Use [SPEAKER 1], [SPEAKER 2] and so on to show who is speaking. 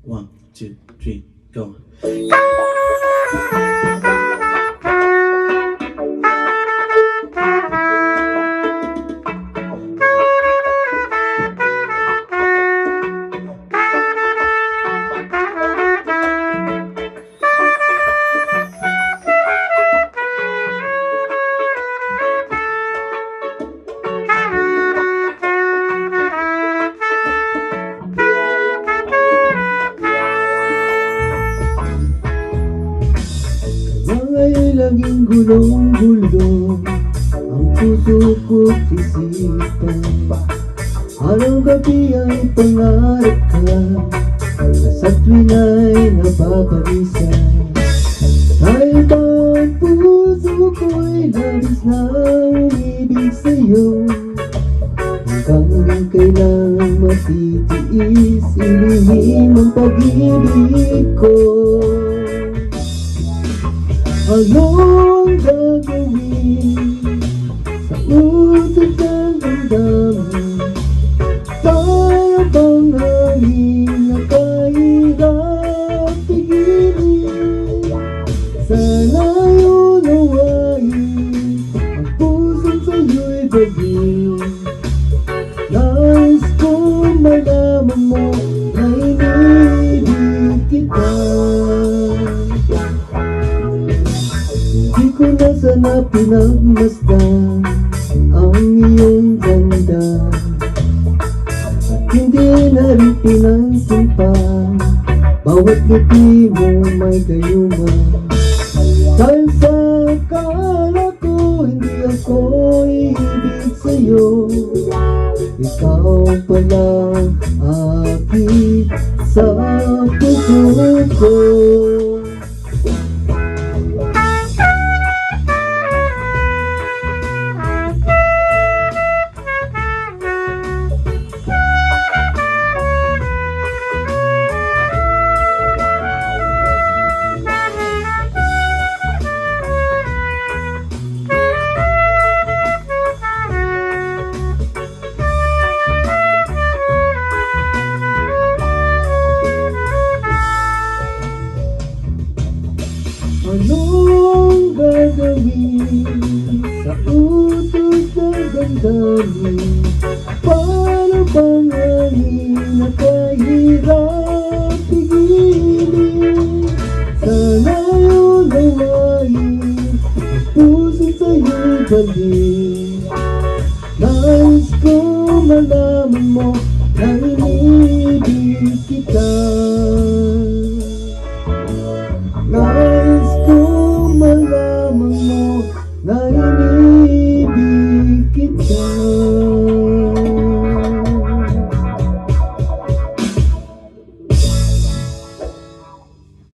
[SPEAKER 1] 1, 2, 3, go.
[SPEAKER 2] Ay laging gulong-gulong ang puso ko't isipan. Araw gabi ay pangarap ka, sa tuwing ay napapalisan. Dahil ba ang puso ko'y labis na umibig sa'yo, hanggang kailan matitiis ilihim ang pag-ibig ko. Anong gagawin sa utot ng damdamin? Para bang hangin na kahirap pigilin? Sana'y unawain ang puso't sa'yo'y bagay. Nais kong malaman mo na iniibig kita. Di ko na sana pinagmasdan ang iyong ganda, at hindi na rin pinansin pa bawat ngiti mo may gayuma. Dahil sa akala ko hindi ako iibig sa'yo, ikaw palang akin sa puso ko.